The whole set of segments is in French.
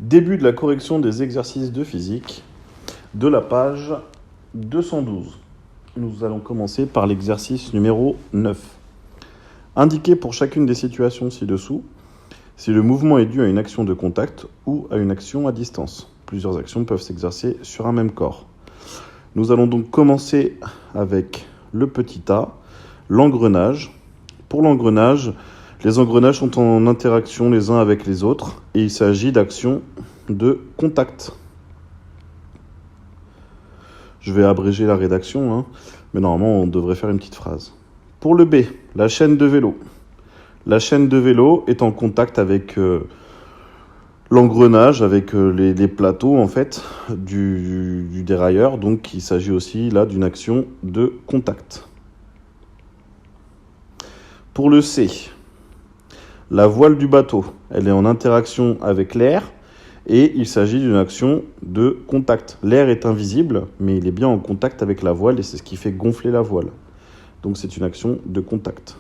Début de la correction des exercices de physique de la page 212. Nous allons commencer par l'exercice numéro 9. Indiquez pour chacune des situations ci-dessous si le mouvement est dû à une action de contact ou à une action à distance. Plusieurs actions peuvent s'exercer sur un même corps. Nous allons donc commencer avec le petit a, l'engrenage. Pour l'engrenage, les engrenages sont en interaction les uns avec les autres et il s'agit d'actions de contact. Je vais abréger la rédaction, mais normalement on devrait faire une petite phrase. Pour le B, la chaîne de vélo. La chaîne de vélo est en contact avec l'engrenage, avec les plateaux en fait du dérailleur. Donc il s'agit aussi là d'une action de contact. Pour le C, la voile du bateau, elle est en interaction avec l'air et il s'agit d'une action de contact. L'air est invisible, mais il est bien en contact avec la voile et c'est ce qui fait gonfler la voile. Donc c'est une action de contact.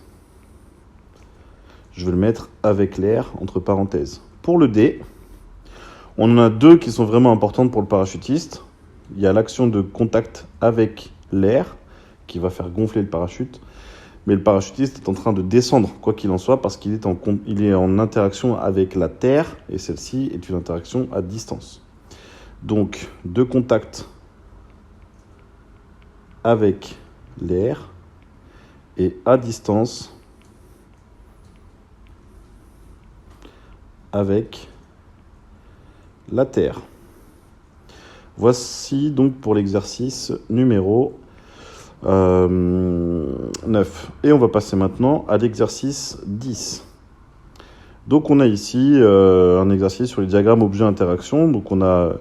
Je vais le mettre avec l'air entre parenthèses. Pour le D, on en a deux qui sont vraiment importantes pour le parachutiste. Il y a l'action de contact avec l'air qui va faire gonfler le parachute. Mais le parachutiste est en train de descendre, quoi qu'il en soit, parce qu'il est en interaction avec la terre, et celle-ci est une interaction à distance. Donc, de contact avec l'air, et à distance avec la terre. Voici donc pour l'exercice numéro 9. Et on va passer maintenant à l'exercice 10. Donc on a ici un exercice sur les diagrammes objet-interaction. Donc on a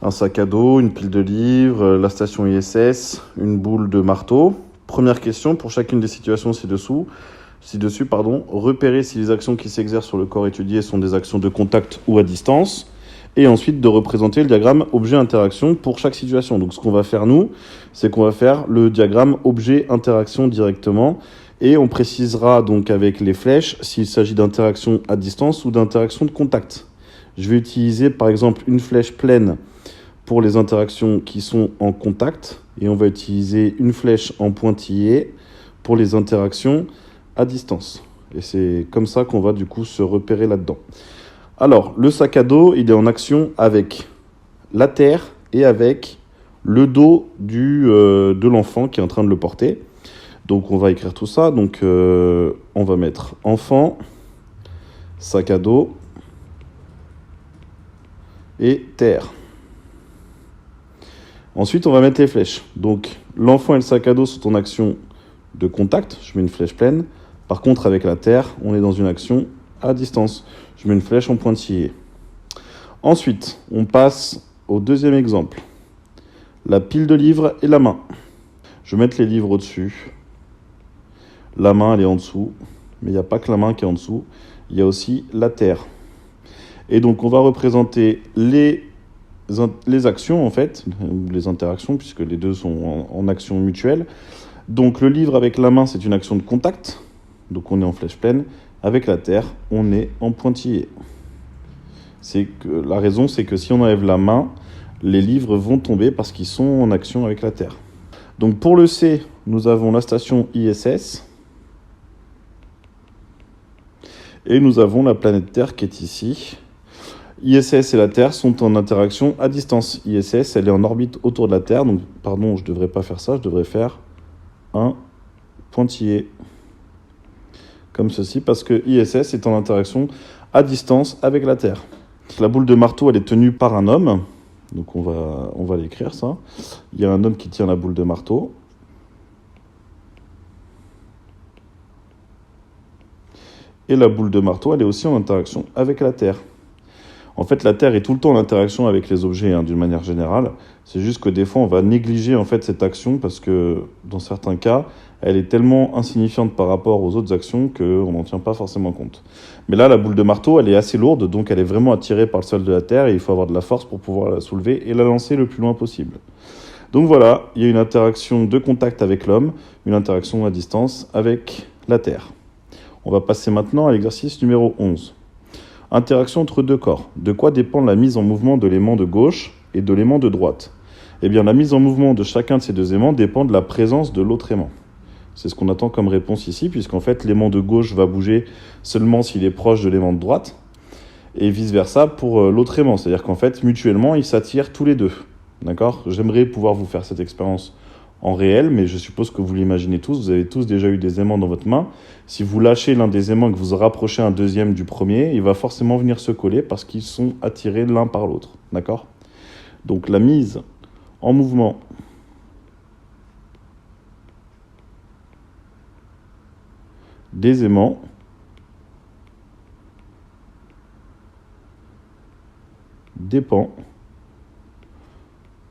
un sac à dos, une pile de livres, la station ISS, une boule de marteau. Première question, pour chacune des situations ci-dessus, repérer si les actions qui s'exercent sur le corps étudié sont des actions de contact ou à distance. Et ensuite de représenter le diagramme objet-interaction pour chaque situation. Donc ce qu'on va faire nous, c'est qu'on va faire le diagramme objet-interaction directement et on précisera donc avec les flèches s'il s'agit d'interaction à distance ou d'interaction de contact. Je vais utiliser par exemple une flèche pleine pour les interactions qui sont en contact et on va utiliser une flèche en pointillé pour les interactions à distance. Et c'est comme ça qu'on va du coup se repérer là-dedans. Alors, le sac à dos, il est en action avec la terre et avec le dos de l'enfant qui est en train de le porter. Donc, on va écrire tout ça. Donc, on va mettre enfant, sac à dos et terre. Ensuite, on va mettre les flèches. Donc, l'enfant et le sac à dos sont en action de contact. Je mets une flèche pleine. Par contre, avec la terre, on est dans une action à distance. Je mets une flèche en pointillé. Ensuite, on passe au deuxième exemple. La pile de livres et la main. Je vais mettre les livres au-dessus. La main, elle est en dessous. Mais il n'y a pas que la main qui est en dessous. Il y a aussi la terre. Et donc, on va représenter les actions, en fait, les interactions, puisque les deux sont en action mutuelle. Donc, le livre avec la main, c'est une action de contact. Donc, on est en flèche pleine. Avec la terre, on est en pointillé. La raison, c'est que si on enlève la main, les livres vont tomber parce qu'ils sont en action avec la terre. Donc pour le C, nous avons la station ISS. Et nous avons la planète Terre qui est ici. ISS et la Terre sont en interaction à distance. ISS, elle est en orbite autour de la Terre. Donc, pardon, je ne devrais pas faire ça. Je devrais faire un pointillé. Comme ceci, parce que ISS est en interaction à distance avec la Terre. La boule de marteau, elle est tenue par un homme. Donc on va l'écrire, ça. Il y a un homme qui tient la boule de marteau. Et la boule de marteau, elle est aussi en interaction avec la Terre. En fait, la Terre est tout le temps en interaction avec les objets, d'une manière générale. C'est juste que des fois, on va négliger en fait cette action parce que, dans certains cas, elle est tellement insignifiante par rapport aux autres actions qu'on n'en tient pas forcément compte. Mais là, la boule de marteau, elle est assez lourde, donc elle est vraiment attirée par le sol de la Terre et il faut avoir de la force pour pouvoir la soulever et la lancer le plus loin possible. Donc voilà, il y a une interaction de contact avec l'homme, une interaction à distance avec la Terre. On va passer maintenant à l'exercice numéro 11. Interaction entre deux corps. De quoi dépend la mise en mouvement de l'aimant de gauche et de l'aimant de droite? Eh bien, la mise en mouvement de chacun de ces deux aimants dépend de la présence de l'autre aimant. C'est ce qu'on attend comme réponse ici, puisqu'en fait, l'aimant de gauche va bouger seulement s'il est proche de l'aimant de droite, et vice-versa pour l'autre aimant. C'est-à-dire qu'en fait, mutuellement, ils s'attirent tous les deux. D'accord? J'aimerais pouvoir vous faire cette expérience en réel, mais je suppose que vous l'imaginez tous. Vous avez tous déjà eu des aimants dans votre main. Si vous lâchez l'un des aimants et que vous rapprochez un deuxième du premier, il va forcément venir se coller parce qu'ils sont attirés l'un par l'autre. D'accord? Donc la mise en mouvement des aimants dépend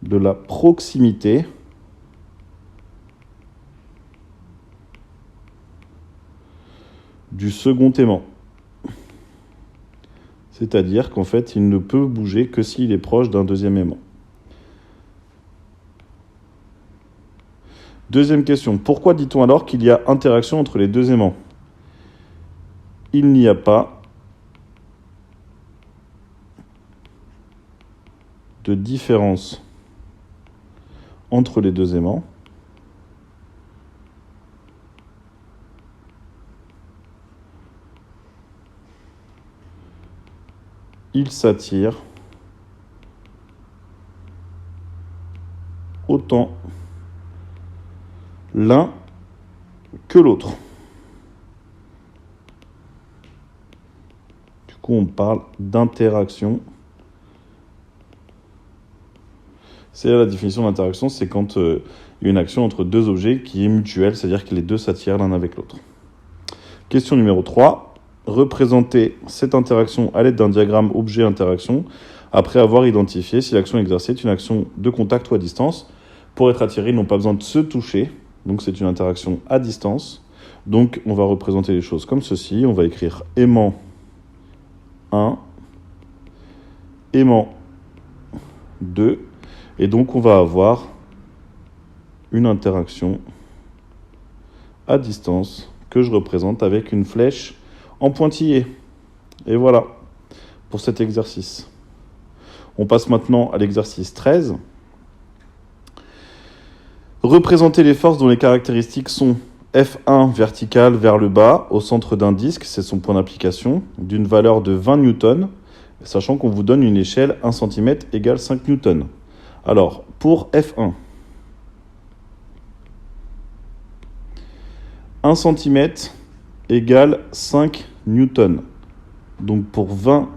de la proximité du second aimant. C'est-à-dire qu'en fait, il ne peut bouger que s'il est proche d'un deuxième aimant. Deuxième question. Pourquoi dit-on alors qu'il y a interaction entre les deux aimants? Il n'y a pas de différence entre les deux aimants. Ils s'attirent autant l'un que l'autre. Du coup, on parle d'interaction. C'est la définition d'interaction, c'est quand il y a une action entre deux objets qui est mutuelle, c'est-à-dire que les deux s'attirent l'un avec l'autre. Question numéro 3. Représenter cette interaction à l'aide d'un diagramme objet-interaction après avoir identifié si l'action exercée est une action de contact ou à distance. Pour être attirés, ils n'ont pas besoin de se toucher, donc c'est une interaction à distance. Donc on va représenter les choses comme ceci. On va écrire aimant 1, aimant 2, et donc on va avoir une interaction à distance que je représente avec une flèche en pointillé. Et voilà pour cet exercice. On passe maintenant à l'exercice 13. Représenter les forces dont les caractéristiques sont F1 vertical vers le bas au centre d'un disque, c'est son point d'application, d'une valeur de 20 newtons, sachant qu'on vous donne une échelle 1 cm égale 5 newtons. Alors, pour F1, 1 cm égale 5 newtons. Donc pour 20,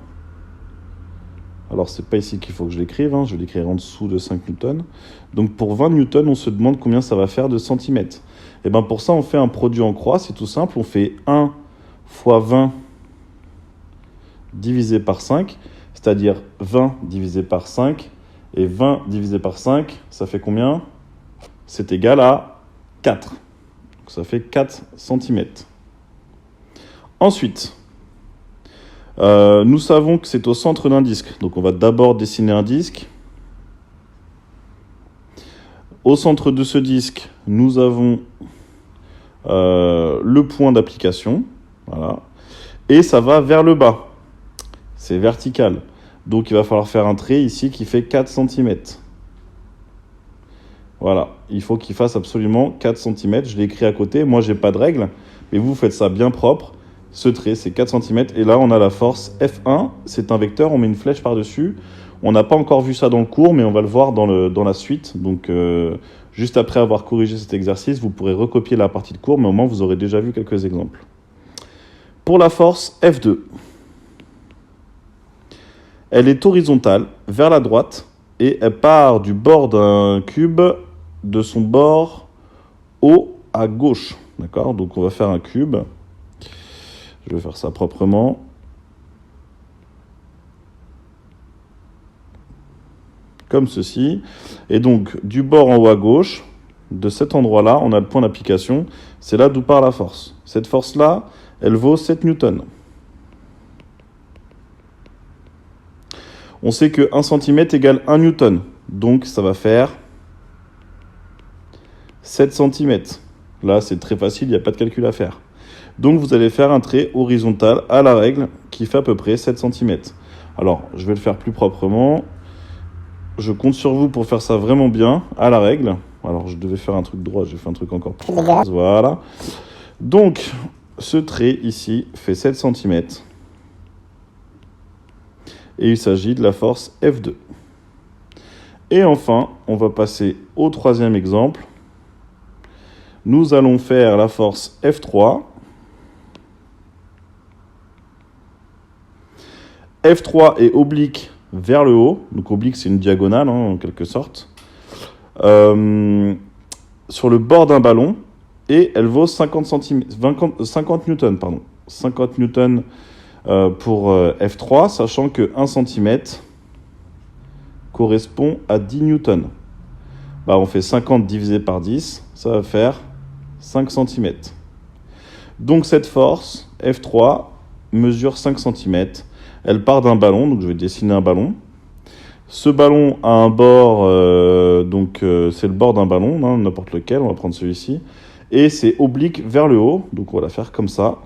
alors c'est pas ici qu'il faut que je l'écrive, je vais l'écrire en dessous de 5 newtons. Donc pour 20 newtons, on se demande combien ça va faire de centimètres. Et bien pour ça, on fait un produit en croix, c'est tout simple. On fait 1 fois 20 divisé par 5, c'est-à-dire 20 divisé par 5, et 20 divisé par 5, ça fait combien? C'est égal à 4. Donc ça fait 4 cm. Ensuite, nous savons que c'est au centre d'un disque. Donc on va d'abord dessiner un disque. Au centre de ce disque, nous avons le point d'application. Voilà. Et ça va vers le bas. C'est vertical. Donc il va falloir faire un trait ici qui fait 4 cm. Voilà. Il faut qu'il fasse absolument 4 cm. Je l'ai écrit à côté. Moi, j'ai pas de règle. Mais vous faites ça bien propre. Ce trait, c'est 4 cm. Et là, on a la force F1. C'est un vecteur. On met une flèche par-dessus. On n'a pas encore vu ça dans le cours, mais on va le voir dans la suite. Donc, juste après avoir corrigé cet exercice, vous pourrez recopier la partie de cours. Mais au moins, vous aurez déjà vu quelques exemples. Pour la force F2. Elle est horizontale vers la droite et elle part du bord d'un cube de son bord haut à gauche. D'accord? Donc on va faire un cube. Je vais faire ça proprement. Comme ceci. Et donc du bord en haut à gauche, de cet endroit-là, on a le point d'application. C'est là d'où part la force. Cette force-là, elle vaut 7 newtons. On sait que 1 cm égale 1 newton. Donc, ça va faire 7 cm. Là, c'est très facile, il n'y a pas de calcul à faire. Donc vous allez faire un trait horizontal à la règle qui fait à peu près 7 cm. Alors, je vais le faire plus proprement. Je compte sur vous pour faire ça vraiment bien à la règle. Alors, je devais faire un truc droit, j'ai fait un truc encore plus dégueulasse. Voilà. Donc, ce trait ici fait 7 cm. Et il s'agit de la force F2. Et enfin, on va passer au troisième exemple. Nous allons faire la force F3. F3 est oblique vers le haut. Donc oblique, c'est une diagonale, en quelque sorte. Sur le bord d'un ballon. Et elle vaut 50 newtons. 50 newtons pour F3, sachant que 1 cm correspond à 10 newtons. Bah, on fait 50 divisé par 10, ça va faire 5 cm. Donc cette force, F3, mesure 5 cm. Elle part d'un ballon, donc je vais dessiner un ballon. Ce ballon a un bord, c'est le bord d'un ballon, n'importe lequel, on va prendre celui-ci. Et c'est oblique vers le haut, donc on va la faire comme ça,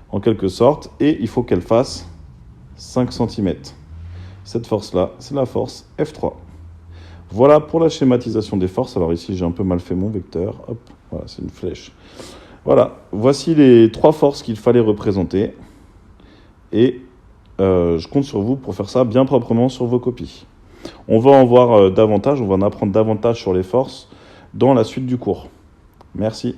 en quelque sorte. Et il faut qu'elle fasse 5 cm. Cette force-là, c'est la force F3. Voilà pour la schématisation des forces. Alors ici, j'ai un peu mal fait mon vecteur. Hop, voilà, c'est une flèche. Voilà, voici les 3 forces qu'il fallait représenter. Et je compte sur vous pour faire ça bien proprement sur vos copies. On va en voir davantage, on va en apprendre davantage sur les forces dans la suite du cours. Merci.